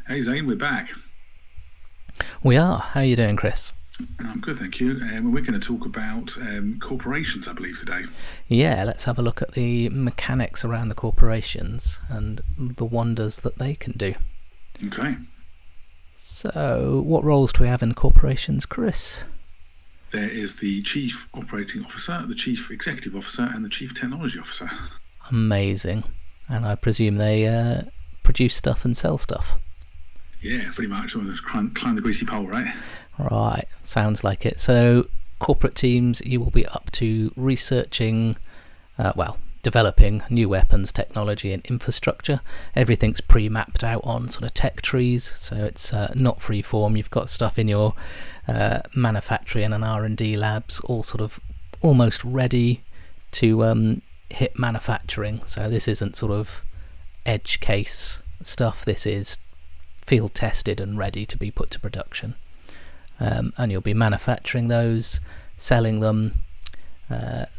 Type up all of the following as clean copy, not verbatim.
Hey Zane, we're back. We are. How are you doing, Chris? I'm good, thank you. We're going to talk about corporations, I believe, today. Yeah, let's have a look at the mechanics around the corporations and the wonders that they can do. Okay. So, what roles do we have in corporations, Chris? There is the Chief Operating Officer, the Chief Executive Officer, and the Chief Technology Officer. Amazing. And I presume they produce stuff and sell stuff. Yeah, pretty much. We're going to climb the greasy pole, right? Right, sounds like it. So, corporate teams, you will be up to researching, developing new weapons, technology, and infrastructure. Everything's pre-mapped out on sort of tech trees, so it's not free form. You've got stuff in your manufacturing and R&D labs, all sort of almost ready to hit manufacturing. So this isn't sort of edge case stuff. This is field tested and ready to be put to production. And you'll be manufacturing those, selling them,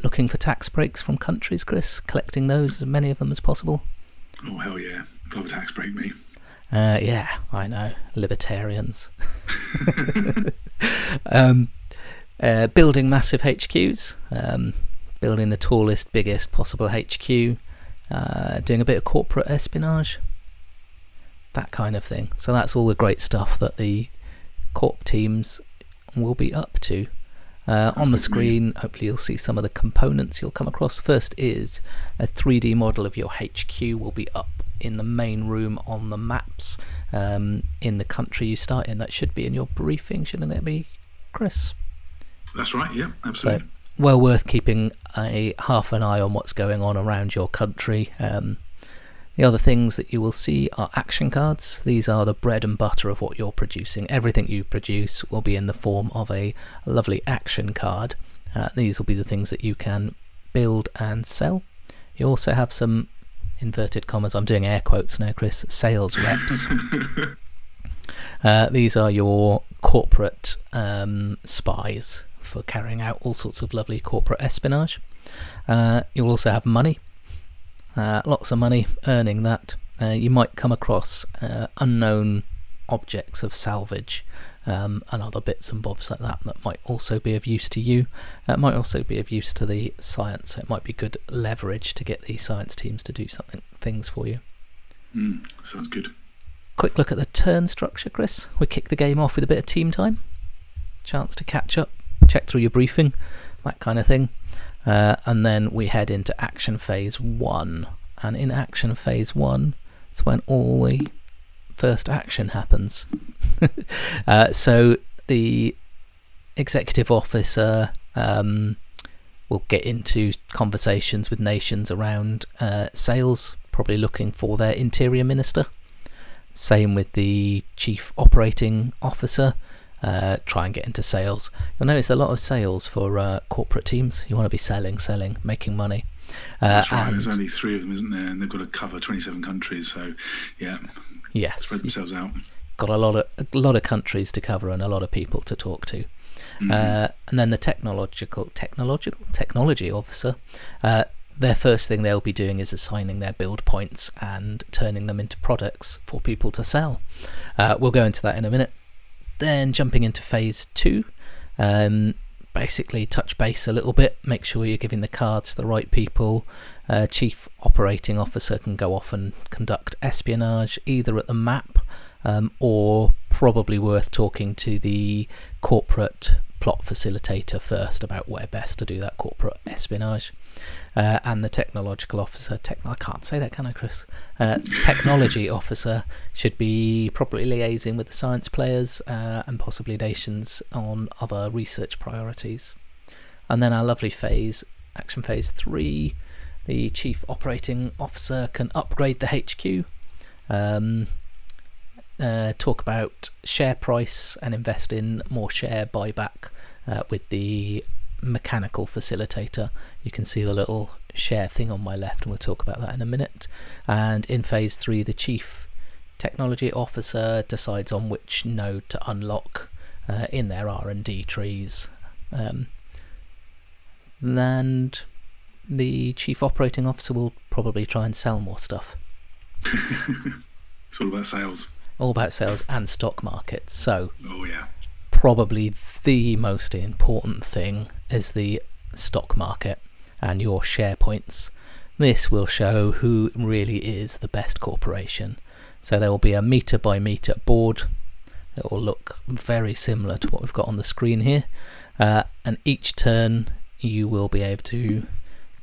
looking for tax breaks from countries, Chris, collecting those, as many of them as possible. Oh, hell yeah. Love a tax break, me. Yeah, I know, libertarians. Building massive HQs, building the tallest, biggest possible HQ, doing a bit of corporate espionage, that kind of thing. So that's all the great stuff that the corp teams will be up to. On the screen, hopefully you'll see some of the components you'll come across. First is a 3D model of your HQ will be up in the main room on the maps in the country you start in. That should be in your briefing, shouldn't it be, Chris? That's right, yeah, absolutely. So, well worth keeping a half an eye on what's going on around your country. The other things that you will see are action cards. These are the bread and butter of what you're producing. Everything you produce will be in the form of a lovely action card. These will be the things that you can build and sell. You also have some, inverted commas, I'm doing air quotes now, Chris, sales reps. These are your corporate spies for carrying out all sorts of lovely corporate espionage. You'll also have money. Lots of money, earning that. You might come across unknown objects of salvage and other bits and bobs like that might also be of use to you. It might also be of use to the science. So it might be good leverage to get the science teams to do things for you. Sounds good. Quick look at the turn structure, Chris. We kick the game off with a bit of team time. Chance to catch up, check through your briefing, that kind of thing. And then we head into action phase 1. And in action phase 1, it's when all the first action happens. So the executive officer will get into conversations with nations around sales, probably looking for their interior minister. Same with the chief operating officer. Try and get into sales. You'll notice a lot of sales for corporate teams. You want to be selling, making money. That's right. There's only 3 of them, isn't there? And they've got to cover 27 countries. So, yeah, yes, spread themselves out. Got a lot of countries to cover and a lot of people to talk to. And then the technology officer. Their first thing they'll be doing is assigning their build points and turning them into products for people to sell. We'll go into that in a minute. Then jumping into phase 2, basically touch base a little bit, make sure you're giving the cards to the right people. Chief Operating Officer can go off and conduct espionage either at the map or probably worth talking to the corporate plot facilitator first about where best to do that corporate espionage. And the technological officer, I can't say that, can I, Chris? Technology officer should be properly liaising with the science players and possibly nations on other research priorities. And then our lovely phase, action phase 3, the chief operating officer can upgrade the HQ, talk about share price and invest in more share buyback with the mechanical facilitator. You can see the little share thing on my left, and we'll talk about that in a minute. And in phase 3, the chief technology officer decides on which node to unlock in their R&D trees. And the chief operating officer will probably try and sell more stuff. It's all about sales. all about sales and stock markets. So Oh yeah. probably the most important thing is the stock market and your share points. This will show who really is the best corporation. So there will be a meter by meter board. It will look very similar to what we've got on the screen here. And each turn you will be able to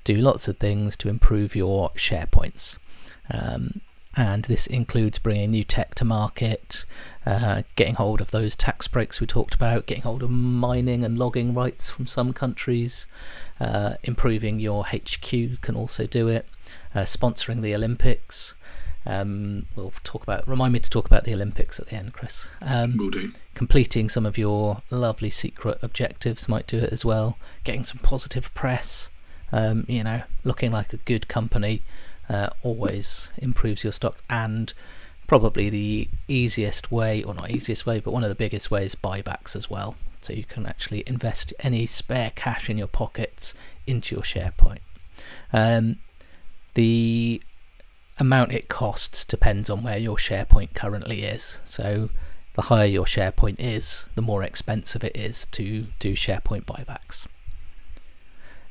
do lots of things to improve your share points. And this includes bringing new tech to market, getting hold of those tax breaks we talked about, getting hold of mining and logging rights from some countries, improving your HQ can also do it, sponsoring the Olympics. Remind me to talk about the Olympics at the end, Chris. Will do. Completing some of your lovely secret objectives might do it as well. Getting some positive press, looking like a good company. Always improves your stocks, and probably the easiest way, or not easiest way, but one of the biggest ways, buybacks as well. So you can actually invest any spare cash in your pockets into your share point. The amount it costs depends on where your share point currently is. So the higher your share point is, the more expensive it is to do share point buybacks.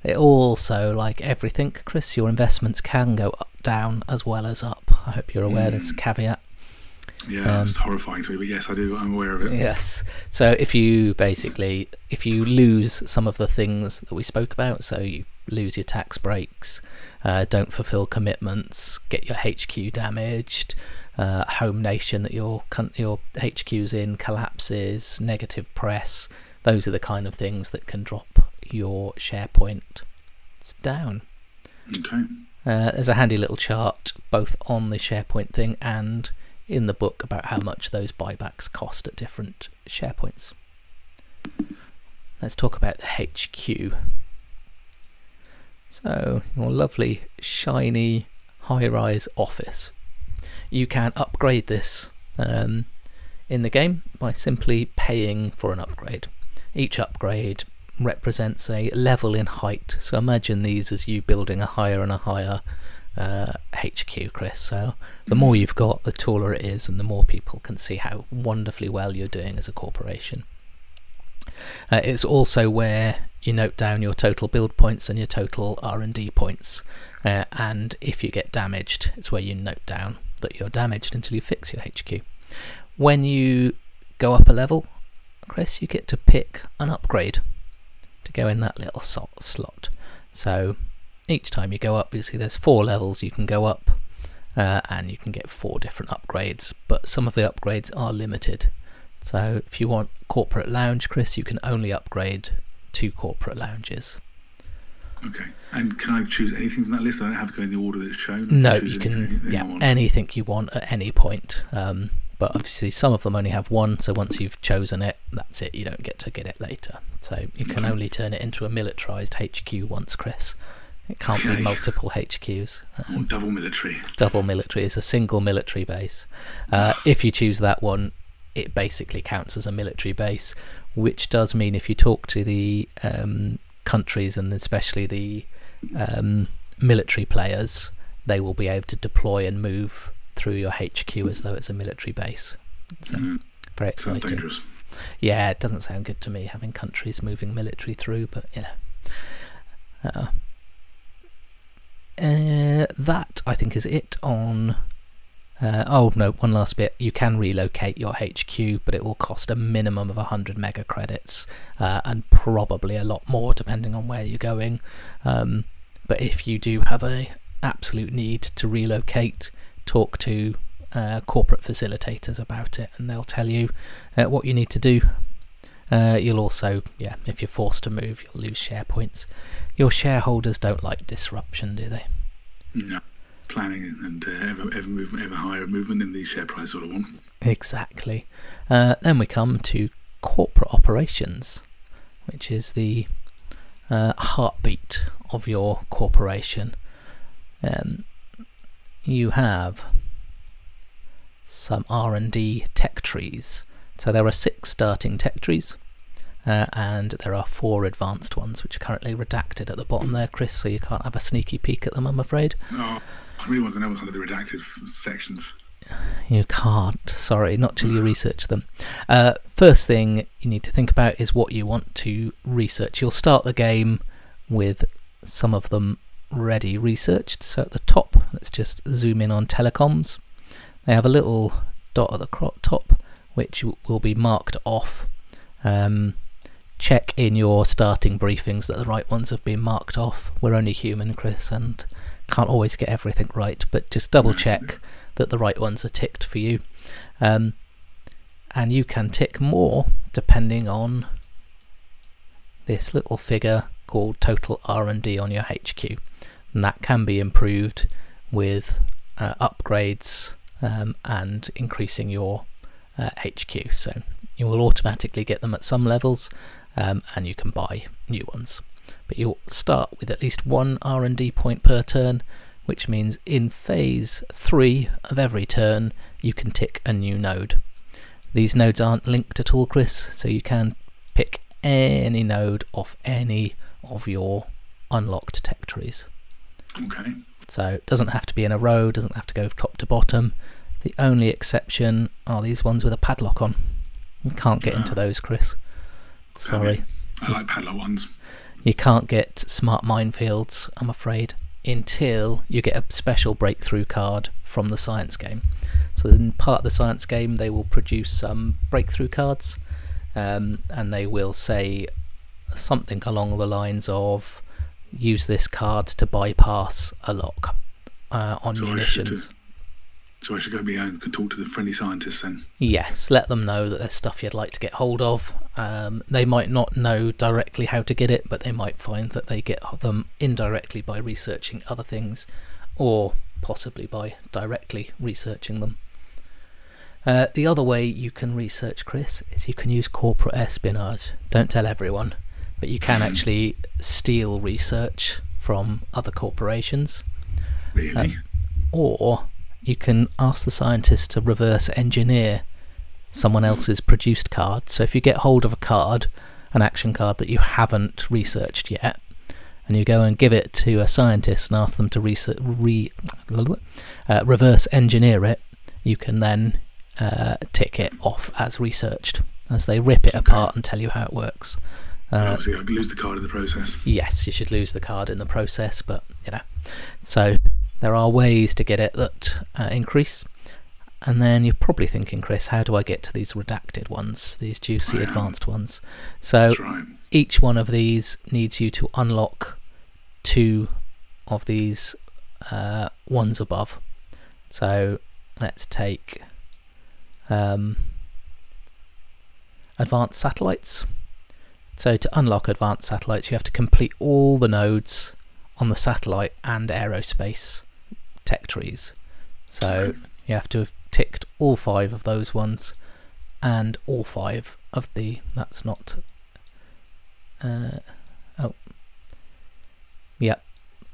It also, like everything, Chris, your investments can go up, down as well as up. I hope you're aware there's a caveat. Yeah, it's horrifying to me, but yes, I do. I'm aware of it. Yes. So if you lose some of the things that we spoke about, so you lose your tax breaks, don't fulfill commitments, get your HQ damaged, home nation that your HQ's in collapses, negative press, those are the kind of things that can drop your share point down. Okay. There's a handy little chart both on the SharePoint thing and in the book about how much those buybacks cost at different share points. Let's talk about the HQ. So your lovely shiny high-rise office. You can upgrade this in the game by simply paying for an upgrade. Each upgrade represents a level in height. So imagine these as you building a higher and a higher HQ, Chris. So the more you've got, the taller it is, and the more people can see how wonderfully well you're doing as a corporation. It's also where you note down your total build points and your total R&D points. And if you get damaged, it's where you note down that you're damaged until you fix your HQ. When you go up a level, Chris, you get to pick an upgrade to go in that little slot. So each time you go up, you see there's 4 levels you can go up, and you can get 4 different upgrades, but some of the upgrades are limited. So if you want corporate lounge, Chris, you can only upgrade 2 corporate lounges. Okay. And can I choose anything from that list? I don't have to go in the order that's shown. No, you can, anything you want at any point. But obviously some of them only have 1, so once you've chosen it, that's it. You don't get to get it later. So you can only turn it into a militarised HQ once, Chris. It can't be multiple HQs. Double military. Double military is a single military base. If you choose that one, it basically counts as a military base, which does mean if you talk to the countries and especially the military players, they will be able to deploy and move through your HQ as though it's a military base. So very exciting. Sounds dangerous. Yeah, it doesn't sound good to me having countries moving military through, but you know. That I think is it on. One last bit. You can relocate your HQ, but it will cost a minimum of 100 mega credits, and probably a lot more depending on where you're going. But if you do have a absolute need to relocate, talk to corporate facilitators about it, and they'll tell you what you need to do. You'll also, if you're forced to move, you'll lose share points. Your shareholders don't like disruption, do they? No. Planning and ever higher movement in the share price sort of one. Exactly. Then we come to corporate operations, which is the heartbeat of your corporation. You have some R&D tech trees. So there are 6 starting tech trees, and there are 4 advanced ones, which are currently redacted at the bottom there, Chris, so you can't have a sneaky peek at them, I'm afraid. Oh, I really want to know what's under the redacted sections. You can't. Sorry, not till you research them. First thing you need to think about is what you want to research. You'll start the game with some of them ready researched. So at the top, let's just zoom in on telecoms. They have a little dot at the top which will be marked off. Check in your starting briefings that the right ones have been marked off. We're only human, Chris, and can't always get everything right, but just double check that the right ones are ticked for you. And you can tick more depending on this little figure called total R&D on your HQ, and that can be improved with upgrades and increasing your HQ. So you will automatically get them at some levels, and you can buy new ones. But you'll start with at least one R&D point per turn, which means in phase 3 of every turn you can tick a new node. These nodes aren't linked at all, Chris, so you can pick any node off any of your unlocked tech trees. Okay. So it doesn't have to be in a row, doesn't have to go top to bottom. The only exception are these ones with a padlock on. You can't get into those, Chris. Sorry. I like padlock ones. You can't get smart minefields, I'm afraid, until you get a special breakthrough card from the science game. So in part of the science game they will produce some breakthrough cards, and they will say something along the lines of use this card to bypass a lock on munitions. So I should go and talk to the friendly scientists then? Yes, let them know that there's stuff you'd like to get hold of. They might not know directly how to get it, but they might find that they get them indirectly by researching other things, or possibly by directly researching them. The other way you can research, Chris, is you can use corporate espionage. Don't tell everyone, but you can actually steal research from other corporations. Really? Or you can ask the scientists to reverse engineer someone else's produced card. So if you get hold of a card, an action card that you haven't researched yet, and you go and give it to a scientist and ask them to reverse engineer it, you can then tick it off as researched, as they rip it apart and tell you how it works. Obviously I could lose the card in the process. Yes, you should lose the card in the process, but so there are ways to get it that increase. And then you're probably thinking, Chris, how do I get to these redacted ones, these juicy advanced ones? So That's right. Each one of these needs you to unlock 2 of these ones above. So let's take advanced satellites. So to unlock advanced satellites, you have to complete all the nodes on the satellite and aerospace tech trees. So you have to have ticked all 5 of those ones, and all 5 of the, that's not,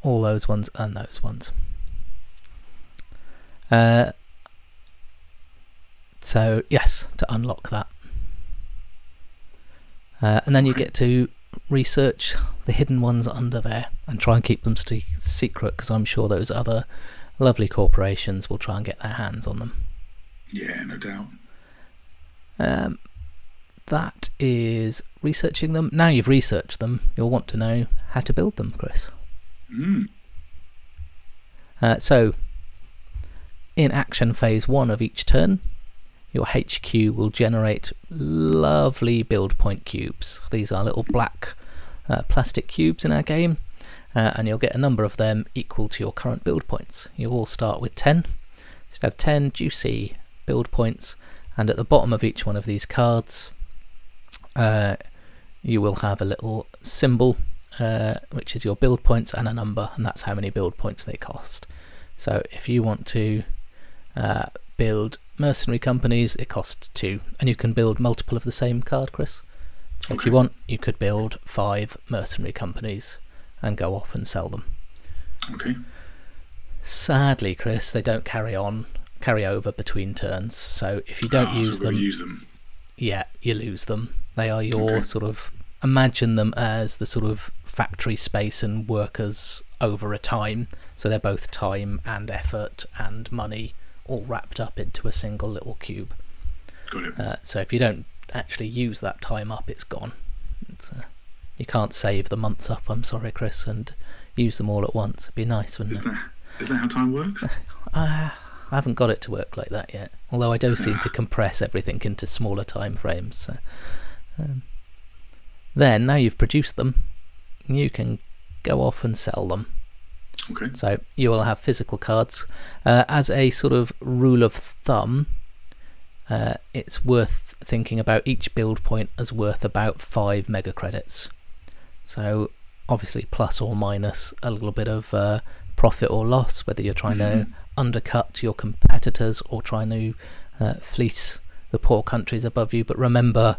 all those ones and those ones. So yes, to unlock that. And then you get to research the hidden ones under there and try and keep them secret, because I'm sure those other lovely corporations will try and get their hands on them. Yeah, no doubt. That is researching them. Now you've researched them, you'll want to know how to build them, Chris. So in action phase 1 of each turn, your HQ will generate lovely build point cubes. These are little black plastic cubes in our game, and you'll get a number of them equal to your current build points. You all start with 10. So you have 10 juicy build points, and at the bottom of each one of these cards you will have a little symbol which is your build points and a number, and that's how many build points they cost. So if you want to build mercenary companies, it costs 2, and you can build multiple of the same card, Chris. So if you want, you could build 5 mercenary companies and go off and sell them. Okay. Sadly, Chris, they don't carry over between turns. So if you don't use them, yeah, you lose them. They are your sort of, imagine them as the sort of factory space and workers over a time. So they're both time and effort and money all wrapped up into a single little cube. Got it. So if you don't actually use that time up, it's gone. You can't save the months up, I'm sorry, Chris, and use them all at once. It'd be nice, wouldn't it? Is that how time works? I haven't got it to work like that yet, although I do seem to compress everything into smaller time frames. So, then, now you've produced them, you can go off and sell them. Okay. So you will have physical cards. As a sort of rule of thumb, it's worth thinking about each build point as worth about 5 mega credits. So obviously plus or minus a little bit of profit or loss, whether you're trying to undercut your competitors or trying to fleece the poor countries above you. But remember,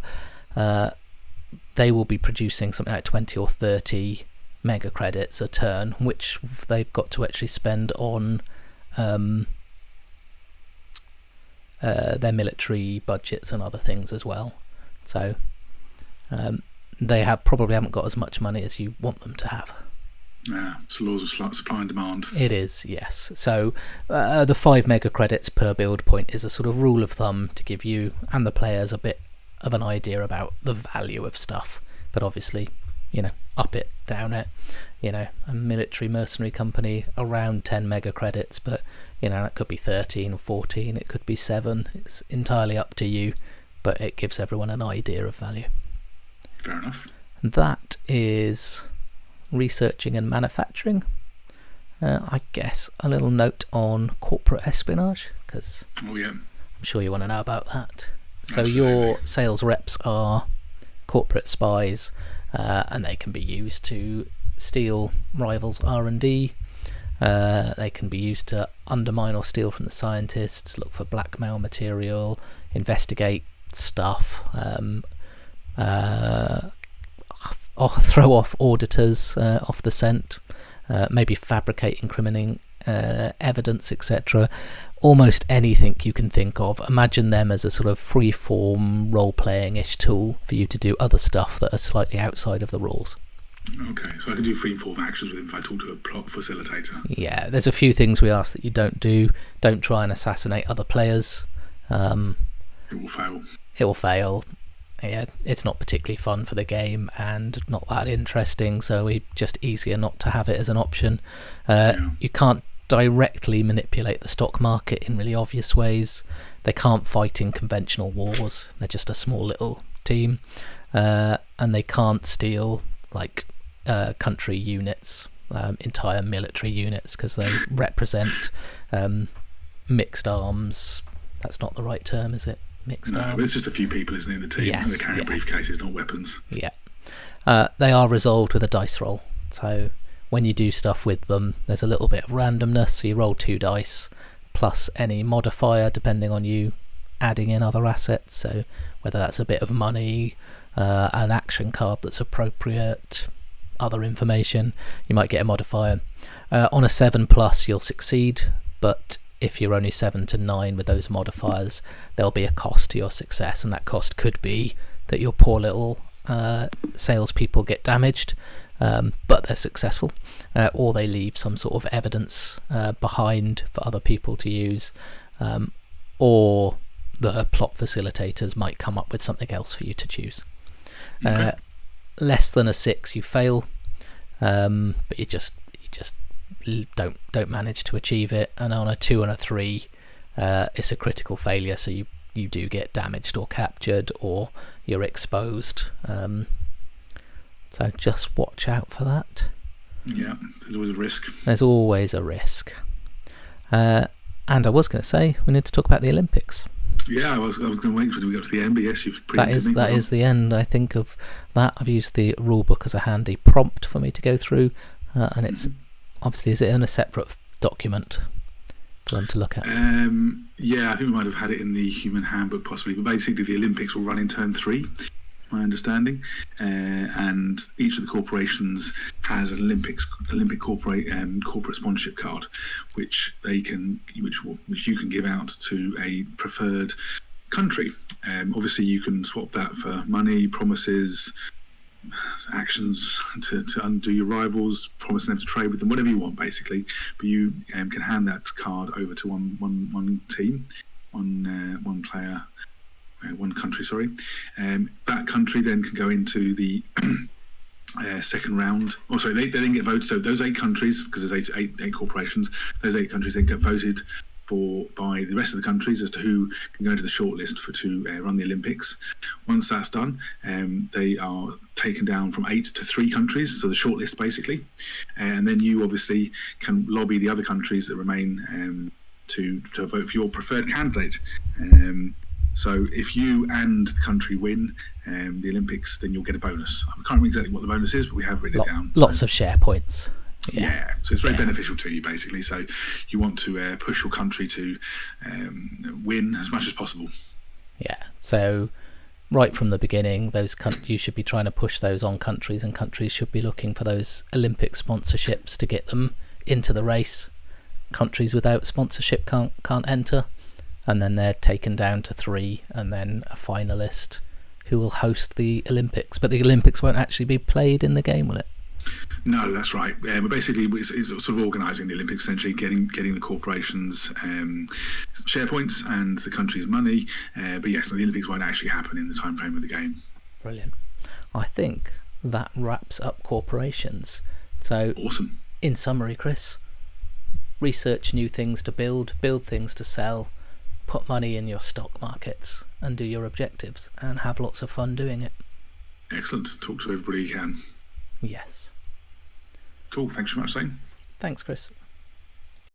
they will be producing something like 20 or 30 mega credits a turn, which they've got to actually spend on their military budgets and other things as well. So they probably haven't got as much money as you want them to have. Yeah, it's laws of supply and demand. It is, yes. So the 5 mega credits per build point is a sort of rule of thumb to give you and the players a bit of an idea about the value of stuff. But obviously, up it, down it. A military mercenary company around 10 mega credits, but that could be 13 or 14, it could be 7. It's entirely up to you, but it gives everyone an idea of value. Fair enough. And that is researching and manufacturing. I guess a little note on corporate espionage, because I'm sure you want to know about that. So Absolutely. Your sales reps are corporate spies, and they can be used to steal rivals' R&D. They can be used to undermine or steal from the scientists, look for blackmail material, investigate stuff, throw off auditors off the scent, maybe fabricate incriminating evidence, etc. Almost anything you can think of. Imagine them as a sort of free-form role-playing-ish tool for you to do other stuff that are slightly outside of the rules. Okay, so I can do free-form actions with him if I talk to a plot facilitator. Yeah, there's a few things we ask that you don't do. Don't try and assassinate other players. It will fail. It will fail. Yeah, it's not particularly fun for the game and not that interesting, so it's just easier not to have it as an option. You can't directly manipulate the stock market in really obvious ways. They can't fight in conventional wars. They're just a small little team. And they can't steal country units, entire military units, because they represent mixed arms. That's not the right term, is it? Mixed arms. But it's just a few people, isn't it, in the team? Yes, and they're carrying briefcases, not weapons. Yeah. They are resolved with a dice roll. So when you do stuff with them, there's a little bit of randomness. So you roll 2 dice plus any modifier depending on you adding in other assets. So whether that's a bit of money, an action card that's appropriate, other information, you might get a modifier. On a 7+, you'll succeed, but if you're only 7 to 9 with those modifiers, there'll be a cost to your success, and that cost could be that your poor little salespeople get damaged, but they're successful, or they leave some sort of evidence behind for other people to use, or the plot facilitators might come up with something else for you to choose. Okay. Less than a 6, you fail, but you just don't manage to achieve it, and on a 2 and a 3, it's a critical failure, so you do get damaged or captured, or you're exposed. So just watch out for that. Yeah, there's always a risk. There's always a risk. And I was going to say we need to talk about the Olympics. Yeah, I was going to wait until we got to the end, but yes, you've preempted me. That is the end, I think, of that. I've used the rulebook as a handy prompt for me to go through, and it's obviously, is it in a separate document for them to look at? Yeah, I think we might have had it in the Human Handbook possibly, but basically the Olympics will run in turn 3, my understanding, and each of the corporations has an Olympic corporate sponsorship card, which you can give out to a preferred country. Obviously, you can swap that for money, promises, actions to undo your rivals, promising them to trade with them, whatever you want, basically. But you can hand that card over to one team, one player, one country. Sorry, that country then can go into the second round. Oh, sorry, they then get voted. So those 8 countries, because there's eight corporations, those 8 countries then get voted for by the rest of the countries as to who can go into the shortlist to run the Olympics. Once that's done, they are taken down from 8 to 3 countries, so the shortlist basically, and then you obviously can lobby the other countries that remain to vote for your preferred candidate. So if you and the country win the Olympics, then you'll get a bonus. I can't remember exactly what the bonus is, but we have written it down. Lots of share points. Yeah, so it's very beneficial to you, basically. So you want to push your country to win as much as possible. Yeah, so right from the beginning, you should be trying to push those on countries, and countries should be looking for those Olympic sponsorships to get them into the race. Countries without sponsorship can't enter, and then they're taken down to 3, and then a finalist who will host the Olympics. But the Olympics won't actually be played in the game, will it? No, that's right. But basically, it's sort of organising the Olympics, essentially getting the corporations share points and the country's money. But yes, the Olympics won't actually happen in the time frame of the game. Brilliant. I think that wraps up corporations. So, awesome. In summary, Chris, research new things to build things to sell, put money in your stock markets, and do your objectives, and have lots of fun doing it. Excellent. Talk to everybody you can. Yes. Cool. Thanks so much, Zane. Thanks, Chris.